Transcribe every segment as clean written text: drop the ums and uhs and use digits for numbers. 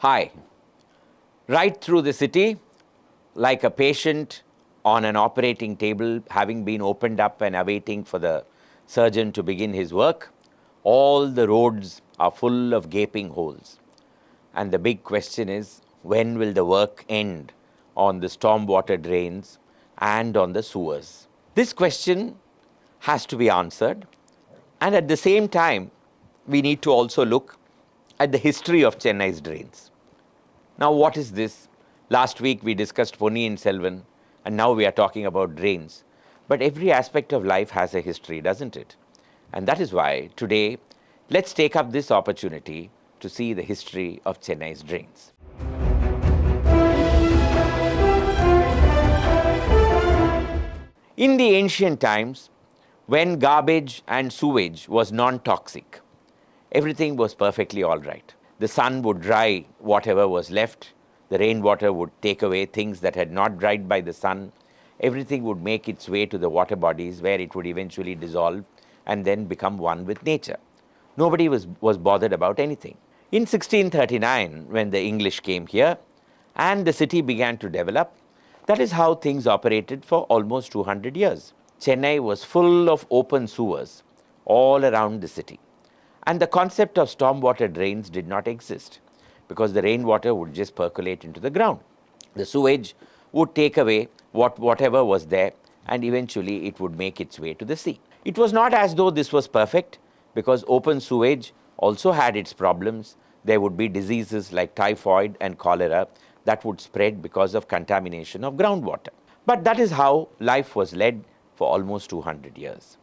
Hi. Right through the city, like a patient on an operating table having been opened up and awaiting for the surgeon to begin his work, all the roads are full of gaping holes. And the big question is, when will the work end on the stormwater drains and on the sewers? This question has to be answered, and at the same time, we need to also look at the history of Chennai's drains. Now, what is this? Last week we discussed Ponniyin Selvan, and now we are talking about drains. But every aspect of life has a history, doesn't it? And that is why today, let's take up this opportunity to see the history of Chennai's drains. In the ancient times, when garbage and sewage was non-toxic, everything was perfectly all right. The sun would dry whatever was left. The rainwater would take away things that had not dried by the sun. Everything would make its way to the water bodies where it would eventually dissolve and then become one with nature. Nobody was bothered about anything. In 1639, when the English came here and the city began to develop, that is how things operated for almost 200 years. Chennai was full of open sewers all around the city. And the concept of stormwater drains did not exist because the rainwater would just percolate into the ground. The sewage would take away whatever was there, and eventually it would make its way to the sea. It was not as though this was perfect because open sewage also had its problems. There would be diseases like typhoid and cholera that would spread because of contamination of groundwater. But that is how life was led for almost 200 years.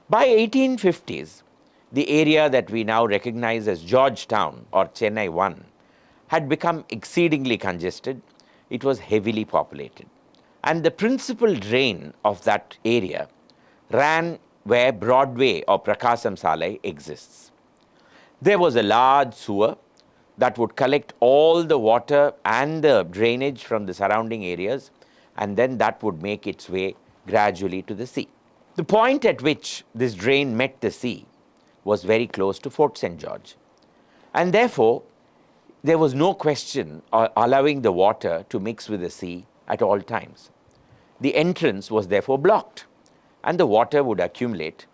By 1850s, the area that we now recognize as Georgetown or Chennai 1 had become exceedingly congested. It was heavily populated. And the principal drain of that area ran where Broadway or Prakasam Salai exists. There was a large sewer that would collect all the water and the drainage from the surrounding areas, and then that would make its way gradually to the sea. The point at which this drain met the sea was very close to Fort St. George. And therefore, there was no question of allowing the water to mix with the sea at all times. The entrance was therefore blocked, and the water would accumulate,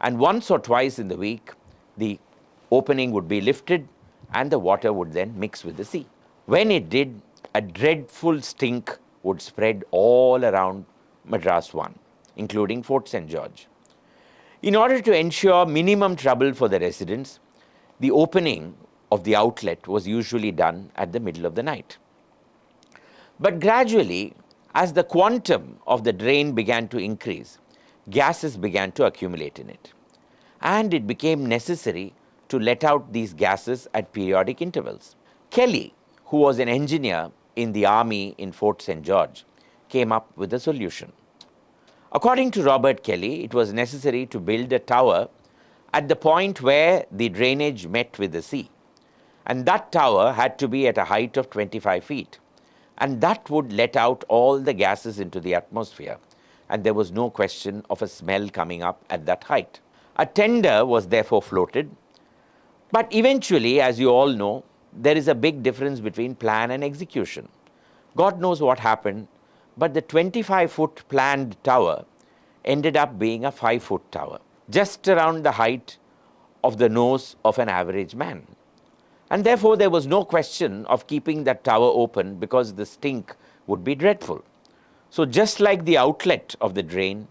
and once or twice in the week, the opening would be lifted, and the water would then mix with the sea. When it did, a dreadful stink would spread all around Madras 1, including Fort St. George. In order to ensure minimum trouble for the residents, the opening of the outlet was usually done at the middle of the night. But gradually, as the quantum of the drain began to increase, gases began to accumulate in it. And it became necessary to let out these gases at periodic intervals. Kelly, who was an engineer in the army in Fort St. George, came up with a solution. According to Robert Kelly, it was necessary to build a tower at the point where the drainage met with the sea. And that tower had to be at a height of 25 feet. And that would let out all the gases into the atmosphere. And there was no question of a smell coming up at that height. A tender was therefore floated. But eventually, as you all know, there is a big difference between plan and execution. God knows what happened, but the 25-foot planned tower ended up being a 5-foot tower, just around the height of the nose of an average man. And therefore, there was no question of keeping that tower open because the stink would be dreadful. So just like the outlet of the drain,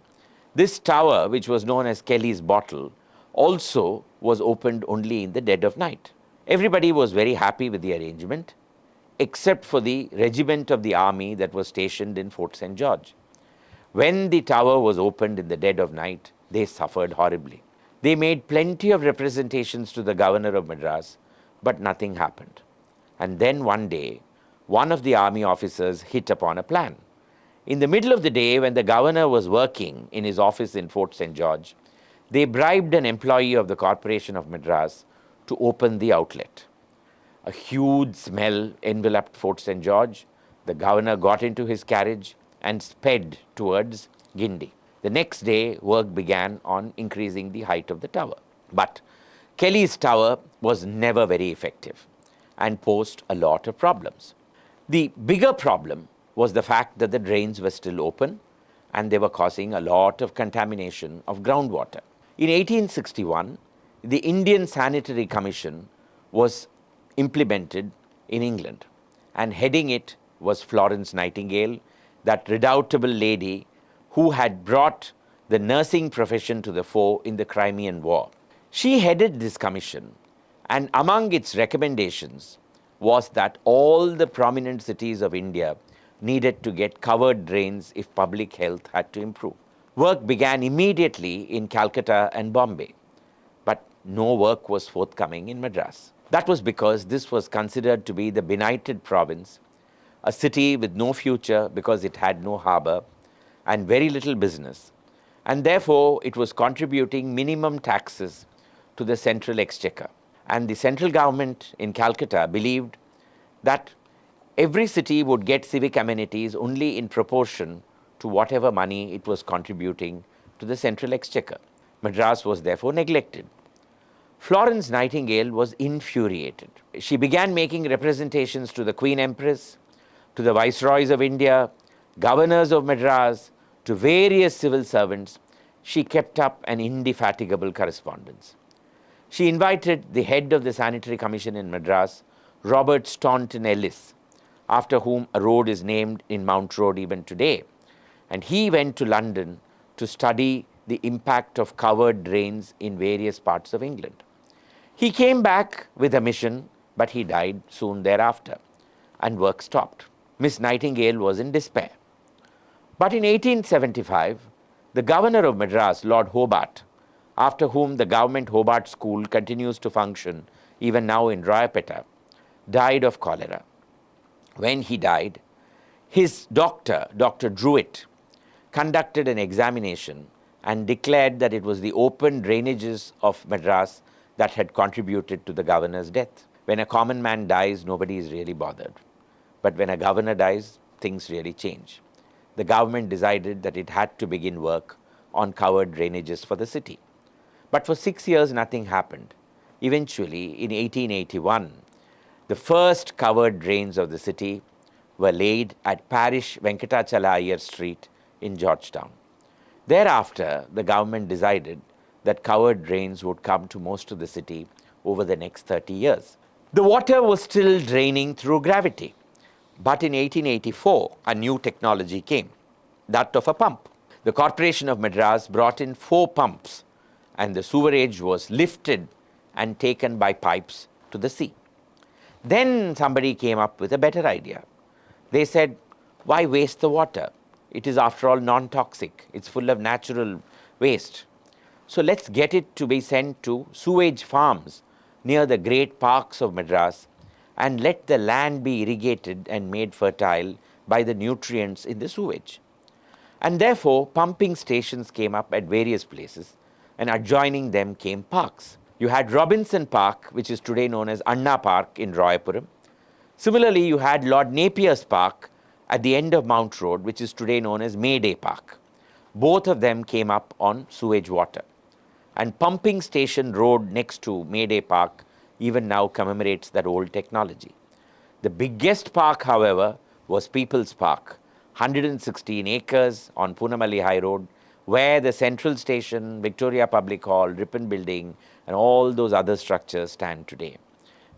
this tower, which was known as Kelly's Bottle, also was opened only in the dead of night. Everybody was very happy with the arrangement, except for the regiment of the army that was stationed in Fort St. George. When the tower was opened in the dead of night, they suffered horribly. They made plenty of representations to the governor of Madras, but nothing happened. And then one day, one of the army officers hit upon a plan. In the middle of the day, when the governor was working in his office in Fort St. George, they bribed an employee of the Corporation of Madras to open the outlet. A huge smell enveloped Fort St. George. The governor got into his carriage and sped towards Guindy. The next day, work began on increasing the height of the tower. But Kelly's tower was never very effective. and posed a lot of problems. The bigger problem was the fact that the drains were still open and they were causing a lot of contamination of groundwater. In 1861, the Indian Sanitary Commission was implemented in England, and heading it was Florence Nightingale, that redoubtable lady who had brought the nursing profession to the fore in the Crimean War. She headed this commission, and among its recommendations was that all the prominent cities of India needed to get covered drains if public health had to improve. Work began immediately in Calcutta and Bombay, but no work was forthcoming in Madras. That was because this was considered to be the benighted province, a city with no future because it had no harbour and very little business, and therefore it was contributing minimum taxes to the central exchequer. And the central government in Calcutta believed that every city would get civic amenities only in proportion to whatever money it was contributing to the central exchequer. Madras was therefore neglected. Florence Nightingale was infuriated. She began making representations to the Queen Empress, to the Viceroys of India, governors of Madras, to various civil servants. She kept up an indefatigable correspondence. She invited the head of the Sanitary Commission in Madras, Robert Staunton Ellis, after whom a road is named in Mount Road even today. And he went to London to study the impact of covered drains in various parts of England. He came back with a mission, but he died soon thereafter, and work stopped. Miss Nightingale was in despair. But in 1875, the governor of Madras, Lord Hobart, after whom the government Hobart School continues to function even now in Royapeta, died of cholera. When he died, his doctor, Dr. Druitt, conducted an examination and declared that it was the open drainages of Madras that had contributed to the governor's death. When a common man dies, nobody is really bothered. But when a governor dies, things really change. The government decided that it had to begin work on covered drainages for the city. But for 6 years, nothing happened. Eventually, in 1881, the first covered drains of the city were laid at Parish Venkatachala Iyer Street in Georgetown. Thereafter, the government decided that covered drains would come to most of the city over the next 30 years. The water was still draining through gravity. But in 1884, a new technology came, that of a pump. The Corporation of Madras brought in 4 pumps, and the sewerage was lifted and taken by pipes to the sea. Then somebody came up with a better idea. They said, why waste the water? It is after all non-toxic. It's full of natural waste. So let's get it to be sent to sewage farms near the great parks of Madras and let the land be irrigated and made fertile by the nutrients in the sewage. And therefore, pumping stations came up at various places, and adjoining them came parks. You had Robinson Park, which is today known as Anna Park in Royapuram. Similarly, you had Lord Napier's Park at the end of Mount Road, which is today known as Mayday Park. Both of them came up on sewage water. And Pumping Station Road next to Mayday Park even now commemorates that old technology. The biggest park, however, was People's Park, 116 acres on Punamalli High Road, where the Central Station, Victoria Public Hall, Ripon Building, and all those other structures stand today.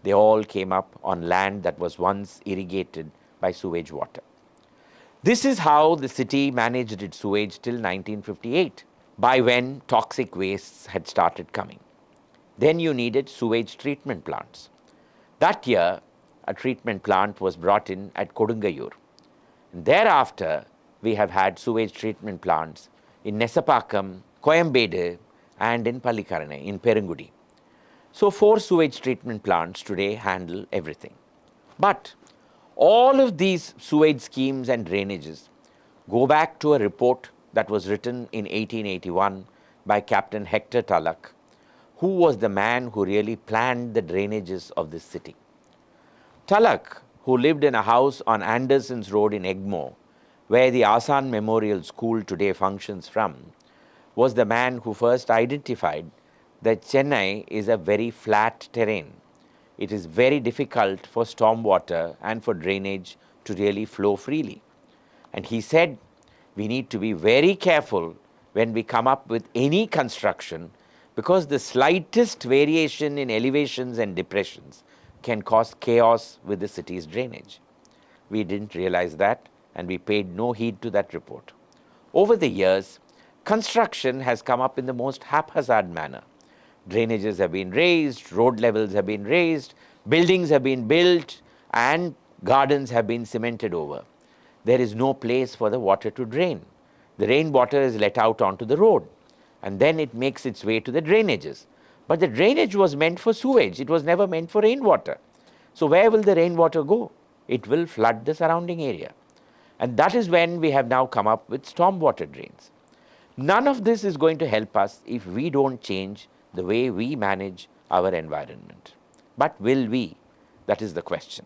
They all came up on land that was once irrigated by sewage water. This is how the city managed its sewage till 1958, by when toxic wastes had started coming. Then you needed sewage treatment plants. That year, a treatment plant was brought in at Kodungayur. Thereafter, we have had sewage treatment plants in Nessapakam, Coimbatore, and in Pallikarane, in Perungudi. So 4 sewage treatment plants today handle everything. But all of these sewage schemes and drainages go back to a report that was written in 1881 by Captain Hector Tulloch, who was the man who really planned the drainages of this city. Tulloch, who lived in a house on Anderson's Road in Egmore, where the Asan Memorial School today functions from, was the man who first identified that Chennai is a very flat terrain. it is very difficult for stormwater and for drainage to really flow freely. And he said, we need to be very careful when we come up with any construction, because the slightest variation in elevations and depressions can cause chaos with the city's drainage. We didn't realize that, and we paid no heed to that report. Over the years, construction has come up in the most haphazard manner. Drainages have been raised, road levels have been raised, buildings have been built, and gardens have been cemented over. There is no place for the water to drain. The rainwater is let out onto the road, and then it makes its way to the drainages. But the drainage was meant for sewage, it was never meant for rainwater. So where will the rainwater go? It will flood the surrounding area. And that is when we have now come up with stormwater drains. None of this is going to help us if we don't change the way we manage our environment. But will we? That is the question.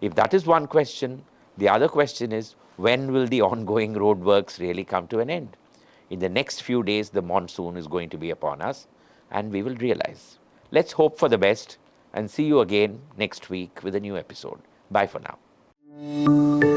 If that is one question, the other question is, when will the ongoing road works really come to an end? In the next few days, the monsoon is going to be upon us, and we will realize. Let's hope for the best and see you again next week with a new episode. Bye for now.